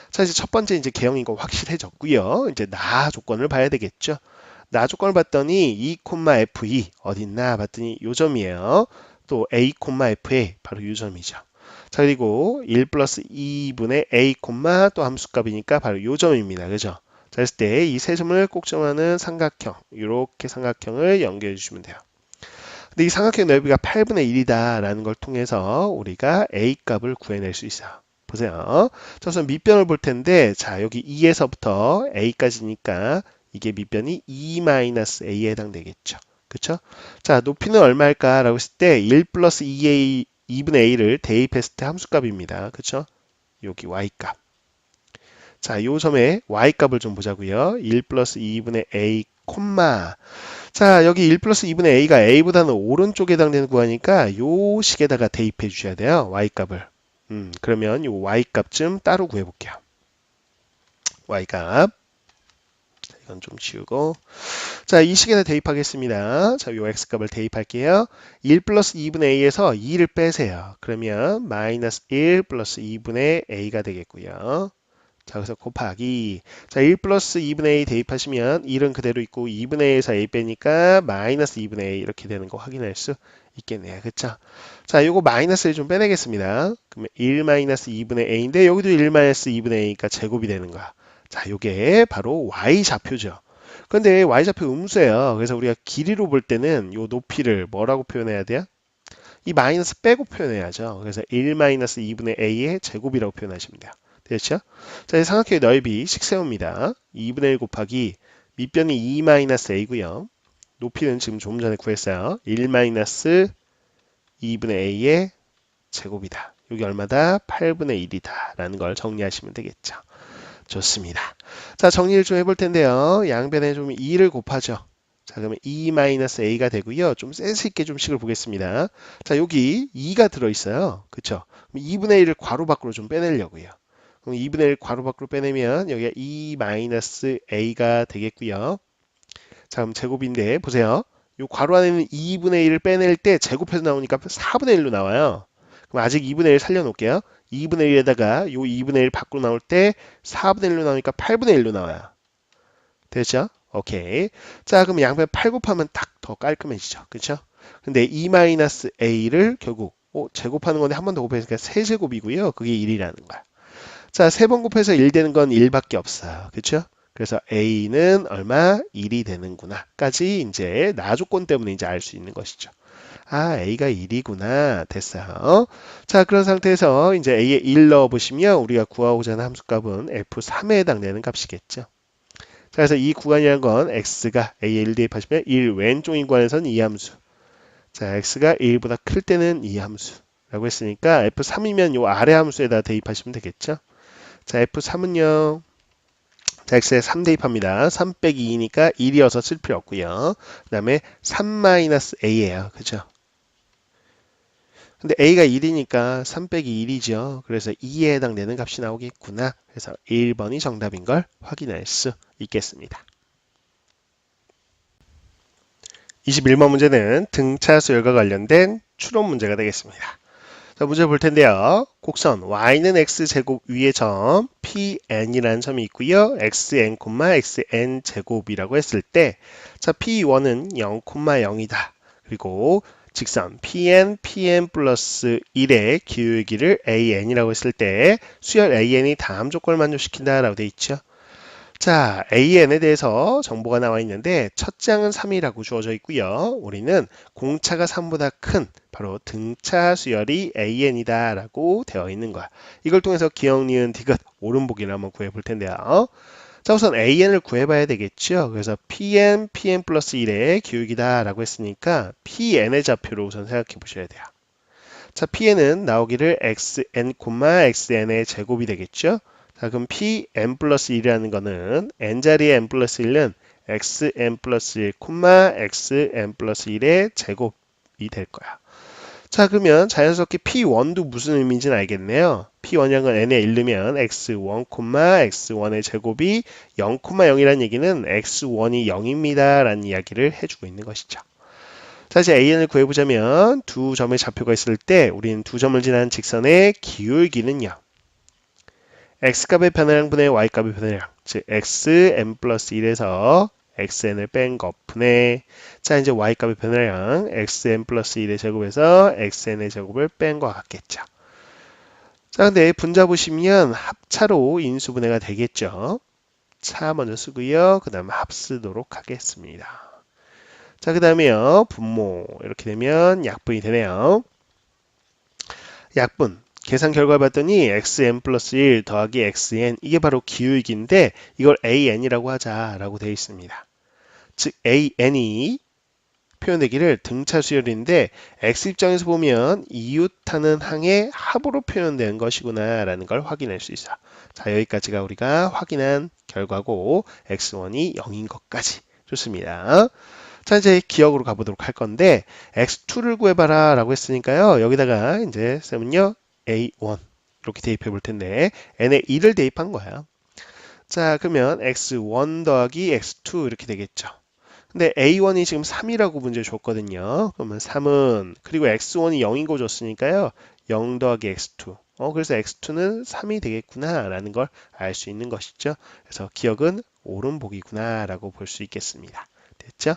자, 이제 첫 번째 이제 계형인 거 확실해졌고요. 이제 나 조건을 봐야 되겠죠. 나 조건을 봤더니 2, F2 어딨나 봤더니 요 점이에요. 또 A, FA 바로 요 점이죠. 자, 그리고 1 플러스 2분의 A, 또 함수값이니까 바로 요 점입니다. 그죠? 자, 했을 때 이 세 점을 꼭정하는 삼각형, 이렇게 삼각형을 연결해 주시면 돼요. 근데 이 삼각형 넓이가 8분의 1이다 라는 걸 통해서 우리가 A 값을 구해낼 수 있어요. 보세요. 자, 우선 밑변을 볼 텐데, 자, 여기 2에서부터 A까지니까 이게 밑변이 2-A에 해당되겠죠. 그쵸? 자, 높이는 얼마일까? 라고 했을 때 1 플러스 2A, 2분의 A를 대입했을 때 함수값입니다. 그쵸? 여기 Y값. 자, 요 점에 Y값을 좀 보자고요. 1 플러스 2분의 A, 자, 여기 1 플러스 2분의 A가 A보다는 오른쪽에 해당되는 구간이니까 요 식에다가 대입해 주셔야 돼요. Y값을. 그러면 요 Y값 좀 따로 구해볼게요. Y값. 이건 좀 지우고. 자, 이 식에다 대입하겠습니다. 자, 요 X값을 대입할게요. 1 플러스 2분의 A에서 2를 빼세요. 그러면 마이너스 1 플러스 2분의 A가 되겠고요. 자, 그래서 곱하기. 자, 1 플러스 2분의 A 대입하시면 1은 그대로 있고 2분의 A에서 A 빼니까 마이너스 2분의 A 이렇게 되는 거 확인할 수 있겠네요. 그쵸? 자, 요거 마이너스를 좀 빼내겠습니다. 그러면 1 마이너스 2분의 A인데 여기도 1 마이너스 2분의 A니까 제곱이 되는 거야. 자, 요게 바로 Y 좌표죠. 근데 y좌표 음수예요. 그래서 우리가 길이로 볼 때는 요 높이를 뭐라고 표현해야 돼요? 이 마이너스 빼고 표현해야죠. 그래서 1 마이너스 2분의 a의 제곱이라고 표현하시면 돼요. 됐죠? 자, 이제 삼각형의 넓이 식 세웁니다. 2분의 1 곱하기 밑변이 2 마이너스 a고요. 높이는 지금 조금 전에 구했어요. 1 마이너스 2분의 a의 제곱이다. 여기 얼마다? 8분의 1이다. 라는 걸 정리하시면 되겠죠. 좋습니다. 자, 정리를 좀 해볼 텐데요. 양변에 좀 2를 곱하죠. 자, 그러면 2-a가 되고요. 좀 센스 있게 좀 식을 보겠습니다. 자, 여기 2가 들어있어요. 그쵸? 그럼 2분의 1을 괄호 밖으로 좀 빼내려고요. 그럼 2분의 1 괄호 밖으로 빼내면 여기가 2-a가 되겠고요. 자, 그럼 제곱인데 보세요. 요 괄호 안에는 2분의 1을 빼낼 때 제곱해서 나오니까 4분의 1로 나와요. 그럼 아직 2분의 1 살려놓을게요. 2분의 1에다가 요 2분의 1 밖으로 나올 때 4분의 1로 나오니까 8분의 1로 나와요. 됐죠? 오케이. 자, 그럼 양변 8 곱하면 딱 더 깔끔해지죠. 그쵸? 근데 2-a를 결국 제곱하는 건데 한 번 더 곱해니까 세제곱이고요. 그게 1이라는 거야. 자, 3번 곱해서 1 되는 건 1밖에 없어요. 그쵸? 그래서 a는 얼마? 1이 되는구나. 까지 이제 나조건 때문에 이제 알 수 있는 것이죠. 아, a가 1이구나. 됐어요. 자, 그런 상태에서 이제 a에 1 넣어보시면 우리가 구하고자 하는 함수값은 f3에 해당되는 값이겠죠. 자, 그래서 이 구간이라는 건 x가 a에 1 대입하시면 1 왼쪽인 구간에서는 이 함수. 자, x가 1보다 클 때는 이 함수라고 했으니까 f3이면 요 아래 함수에다 대입하시면 되겠죠. 자, f3은요. 자, x에 3 대입합니다. 3 빼기 2니까 1이어서 쓸 필요 없고요. 그 다음에 3-a예요. 그죠? 근데 a가 1이니까 3 빼기 1이죠. 그래서 2에 해당되는 값이 나오겠구나. 그래서 1번이 정답인 걸 확인할 수 있겠습니다. 21번 문제는 등차 수열과 관련된 추론 문제가 되겠습니다. 자, 문제 볼 텐데요. 곡선 y는 x제곱 위의 점 pn이라는 점이 있고요. xn, xn 제곱이라고 했을 때 자, p1은 0, 0이다. 그리고 직선 pn 플러스 1의 기울기의 길이를 an이라고 했을 때 수열 an이 다음 조건을 만족시킨다 라고 되어 있죠. 자, an에 대해서 정보가 나와 있는데 첫 장은 3이라고 주어져 있고요. 우리는 공차가 3보다 큰 바로 등차 수열이 an이다 라고 되어 있는 거야. 이걸 통해서 기억, 니은, 디귿, 오름보기를 한번 구해 볼 텐데요. 자, 우선 an을 구해봐야 되겠죠. 그래서 pn 플러스 1의 기울기다 라고 했으니까 pn의 좌표로 우선 생각해 보셔야 돼요. 자, pn은 나오기를 xn, xn의 제곱이 되겠죠. 자, 그럼 pn 플러스 1이라는 거는 n자리의 n 플러스 1은 xn 플러스 1, xn 플러스 1의 제곱이 될 거야. 자, 그러면 자연스럽게 p1도 무슨 의미인지는 알겠네요. p1이라는 건 n에 1 넣으면 x1, x1의 제곱이 0, 0이라는 얘기는 x1이 0입니다. 라는 이야기를 해주고 있는 것이죠. 자, 이제 an을 구해보자면 두 점의 좌표가 있을 때 우리는 두 점을 지나는 직선의 기울기는요. x값의 변화량 분의 y값의 변화량, 즉 xn 플러스 1에서 xn을 뺀 것분의 자, 이제 y값의 변화량 xn 플러스 1의 제곱에서 xn의 제곱을 뺀 것 같겠죠. 자, 근데 분자 보시면 합차로 인수분해가 되겠죠. 차 먼저 쓰고요. 그 다음 합 쓰도록 하겠습니다. 자, 그 다음에요. 분모 이렇게 되면 약분이 되네요. 약분 계산 결과 봤더니 xn 플러스 1 더하기 xn 이게 바로 기울기인데 이걸 an이라고 하자라고 되어 있습니다. 즉 an이 표현되기를 등차 수열인데 x 입장에서 보면 이웃하는 항의 합으로 표현된 것이구나 라는 걸 확인할 수 있어요. 자, 여기까지가 우리가 확인한 결과고 x1이 0인 것까지 좋습니다. 자, 이제 기억으로 가보도록 할 건데 x2를 구해봐라 라고 했으니까요. 여기다가 이제 쌤은요 a1 이렇게 대입해 볼 텐데 n에 1을 대입한 거예요. 자, 그러면 x1 더하기 x2 이렇게 되겠죠. 근데 a1이 지금 3이라고 문제 줬거든요. 그러면 3은 그리고 x1이 0인 거 줬으니까요. 0 더하기 x2 그래서 x2는 3이 되겠구나 라는 걸 알 수 있는 것이죠. 그래서 기억은 오름보기구나 라고 볼 수 있겠습니다. 됐죠?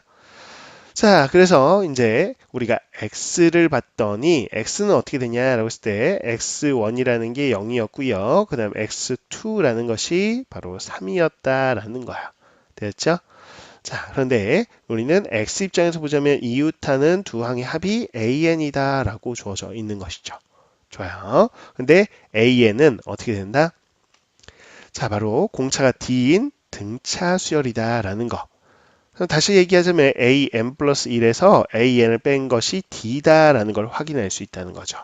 자, 그래서 이제 우리가 x를 봤더니 x는 어떻게 되냐라고 했을 때 x1이라는 게 0이었고요. 그 다음 x2라는 것이 바로 3이었다라는 거야. 됐죠? 자, 그런데 우리는 x 입장에서 보자면 이웃하는 두 항의 합이 an이다 라고 주어져 있는 것이죠. 좋아요. 근데 an은 어떻게 된다? 자, 바로 공차가 d인 등차 수열이다 라는 거. 그럼 다시 얘기하자면 an 플러스 1에서 an을 뺀 것이 d다 라는 걸 확인할 수 있다는 거죠.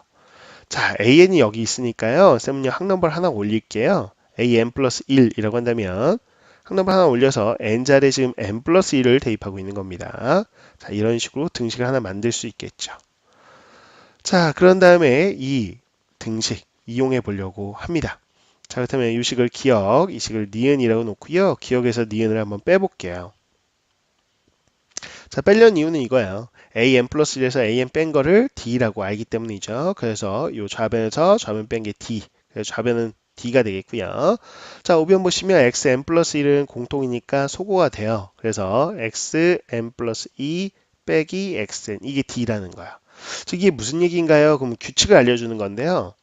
자, an이 여기 있으니까요. 쌤은요, 항넘버를 하나 올릴게요. an 플러스 1이라고 한다면 항넘버 하나 올려서 n자리에 지금 n 플러스 1을 대입하고 있는 겁니다. 자, 이런 식으로 등식을 하나 만들 수 있겠죠. 자, 그런 다음에 이 등식 이용해 보려고 합니다. 자, 그렇다면 이 식을 기억, 이 식을 니은이라고 놓고요. 기억에서 니은을 한번 빼볼게요. 자, 빼려는 이유는 이거예요. an 플러스 1에서 an 뺀 거를 d라고 알기 때문이죠. 그래서 이 좌변에서 좌변 뺀 게 d. 그래서 좌변은 d가 되겠고요. 자, 우변 보시면 xn 플러스 1은 공통이니까 소거가 돼요. 그래서 xn 플러스 2 빼기 xn 이게 d라는 거야. 즉 이게 무슨 얘기인가요? 그럼 규칙을 알려주는 건데요.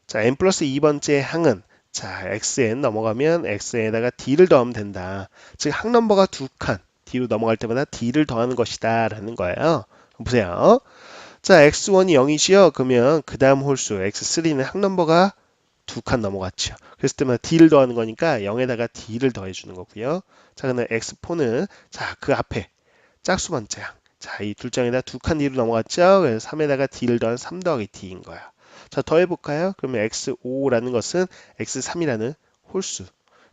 자, n 플러스 2번째 항은 자, xn 넘어가면 xn에다가 d를 더하면 된다. 즉 항넘버가 두 칸 d로 넘어갈 때마다 d를 더하는 것이다 라는 거예요. 보세요. 자, x1이 0이지요. 그러면 그 다음 홀수 x3는 항넘버가 두 칸 넘어갔죠. 그랬을 때마다 d를 더하는 거니까 0에다가 d를 더해주는 거고요. 자, 그다음 x4는 자, 그 앞에 짝수 번째 항. 자, 이 둘 장에다 두 칸 뒤로 넘어갔죠. 그래서 3에다가 d를 더한 3 더하기 d인 거야. 자, 더해볼까요? 그러면 x5라는 것은 x3이라는 홀수.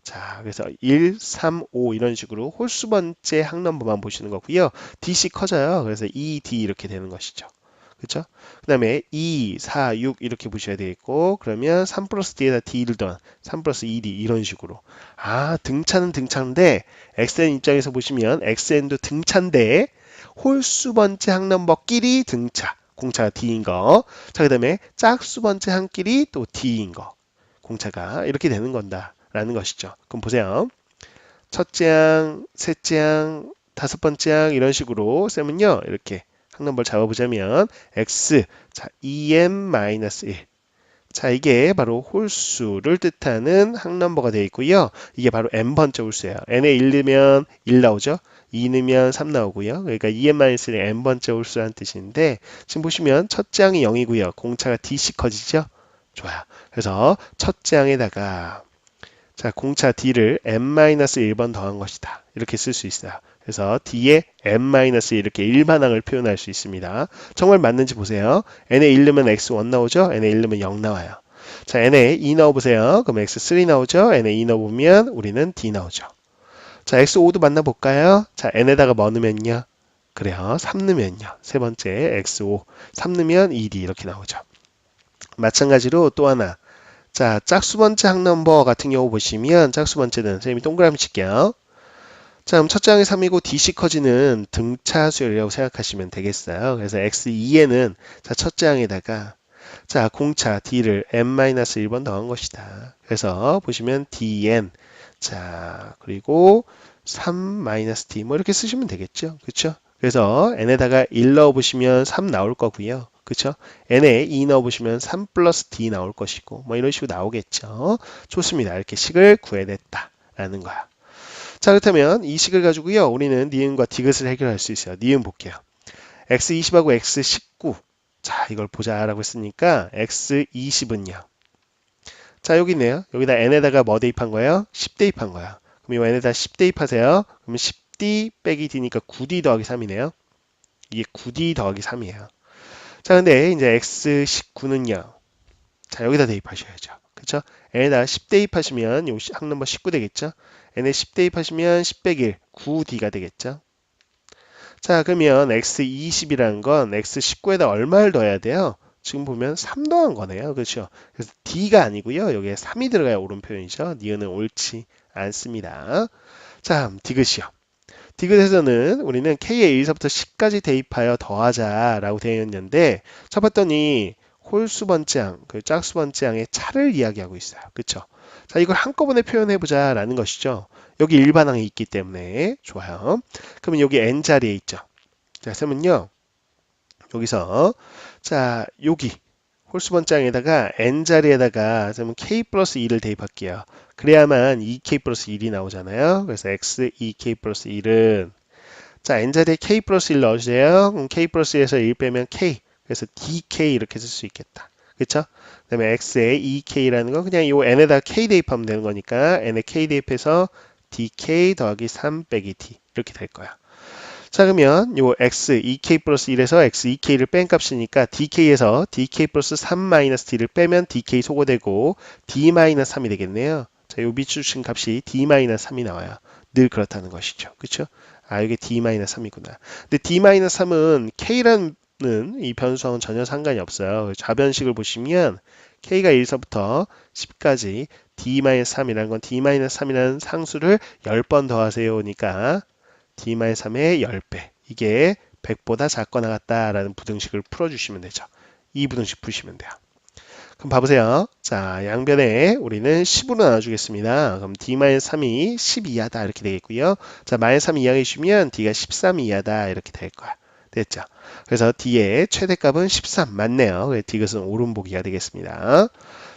자, 그래서 1, 3, 5 이런 식으로 홀수 번째 항넘버만 보시는 거고요. dc 커져요. 그래서 2d 이렇게 되는 것이죠. 그렇죠? 그 다음에 2, 4, 6 이렇게 보셔야 되겠고 그러면 3 플러스 d에다 d를 더한 3 플러스 2d 이런 식으로 아 등차는 등차인데 xn 입장에서 보시면 xn도 등차인데 홀수 번째 항넘버끼리 등차 공차가 d인 거. 자, 그 다음에 짝수 번째 항끼리 또 d인 거. 공차가 이렇게 되는 건다 라는 것이죠. 그럼 보세요. 첫째 항, 셋째 항, 다섯 번째 항 이런 식으로 쌤은요 이렇게 항넘버를 잡아보자면 x 자 2n-1 자 이게 바로 홀수를 뜻하는 항넘버가 되어 있고요. 이게 바로 n번째 홀수예요. n에 1 넣으면 1 나오죠. 2 넣으면 3 나오고요. 그러니까 2n-1이 n번째 홀수라는 뜻인데 지금 보시면 첫째 항이 0이고요. 공차가 dc 커지죠. 좋아요. 그래서 첫째 항에다가 자 공차 d를 n-1번 더한 것이다. 이렇게 쓸 수 있어요. 그래서 d에 n-1 이렇게 일반항을 표현할 수 있습니다. 정말 맞는지 보세요. n에 1 넣으면 x1 나오죠. n에 1 넣으면 0 나와요. 자 n에 2 넣어보세요. 그럼 x3 나오죠. n에 2 넣어보면 우리는 d 나오죠. 자 x5도 만나볼까요? 자 n에다가 뭐 넣으면요? 그래요. 3 넣으면요. 세 번째 x5 3 넣으면 2d 이렇게 나오죠. 마찬가지로 또 하나 자 짝수 번째 항넘버 같은 경우 보시면 짝수 번째는 선생님이 동그라미 칠게요. 자, 그럼 첫 장이 3이고 dc 커지는 등차 수열이라고 생각하시면 되겠어요. 그래서 x2에는 자, 첫 장에다가 자, 공차 d를 n-1번 더한 것이다. 그래서 보시면 dn 자, 그리고 3-d 뭐 이렇게 쓰시면 되겠죠. 그렇죠? 그래서 n에다가 1 넣어 보시면 3 나올 거고요. 그렇죠? n에 2 넣어 보시면 3 플러스 d 나올 것이고 뭐 이런 식으로 나오겠죠. 좋습니다. 이렇게 식을 구해냈다라는 거야. 자, 그렇다면 이 식을 가지고요. 우리는 니은과 디귿을 해결할 수 있어요. 니은 볼게요. x20하고 x19. 자, 이걸 보자라고 했으니까 x20은요. 자, 여기 있네요. 여기다 n에다가 뭐 대입한 거예요? 10 대입한 거야. 그럼 이 n에다 10 대입하세요. 그러면 10d 빼기 d니까 9d 더하기 3이네요. 이게 9d 더하기 3이에요. 자, 근데 이제 x19는요. 자, 여기다 대입하셔야죠. 그쵸? n에다 10 대입하시면 요 항넘버 19 되겠죠? n에 10 대입하시면 10 빼기 1, 9d가 되겠죠? 자, 그러면 x20이라는 건 x19에다 얼마를 더해야 돼요? 지금 보면 3 더한 거네요. 그렇죠? 그래서 d가 아니고요. 여기에 3이 들어가야 옳은 표현이죠. 니은은 옳지 않습니다. 자, 디귿이요. 디귿에서는 우리는 k에 1서부터 10까지 대입하여 더하자라고 되어 있는데 쳐봤더니 홀수 번째 항, 그 짝수 번째 항의 차를 이야기하고 있어요. 그렇죠? 자, 이걸 한꺼번에 표현해 보자라는 것이죠. 여기 일반항이 있기 때문에 좋아요. 그러면 여기 n 자리에 있죠. 자, 쌤은요. 여기서 자, 여기 홀수 번째 항에다가 n 자리에다가 쌤은 k 플러스 2를 대입할게요. 그래야만 2k 플러스 1이 나오잖아요. 그래서 x 2k 플러스 1은 자, n자리에 k 플러스 1 넣어주세요. 그럼 k 플러스 1에서 1 빼면 k. 그래서 dk 이렇게 쓸 수 있겠다. 그쵸? 그 다음에 x에 2k라는 건 그냥 요 n에다 k 대입하면 되는 거니까 n에 k 대입해서 dk 더하기 3 빼기 d 이렇게 될 거야. 자, 그러면 요 x 2k 플러스 1에서 x 2k를 뺀 값이니까 dk에서 dk 플러스 3 마이너스 d를 빼면 dk 소거되고 d 마이너스 3이 되겠네요. 자, 요 밑줄 친 값이 d 마이너스 3이 나와요. 늘 그렇다는 것이죠. 그쵸? 아, 이게 d 마이너스 3이구나. 근데 d 마이너스 3은 k라는 이 변수와는 전혀 상관이 없어요. 좌변식을 보시면 k가 1서부터 10까지 d-3이라는 건 d-3이라는 상수를 10번 더하세요니까 d-3의 10배. 이게 100보다 작거나 같다라는 부등식을 풀어주시면 되죠. 이 부등식 푸시면 돼요. 그럼 봐보세요. 자, 양변에 우리는 10으로 나눠주겠습니다. 그럼 d-3이 10 이하다 이렇게 되겠고요. 자, -3 이하해 주시면 d가 13 이하다 이렇게 될 거야. 됐죠? 그래서 d의 최대값은 13 맞네요. 그래서 d것은 오름보기가 되겠습니다.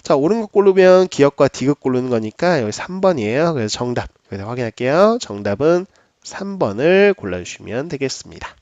자, 옳은 것 고르면 기억과 D급 고르는 거니까 여기 3번이에요. 그래서 정답. 그래서 확인할게요. 정답은 3번을 골라주시면 되겠습니다.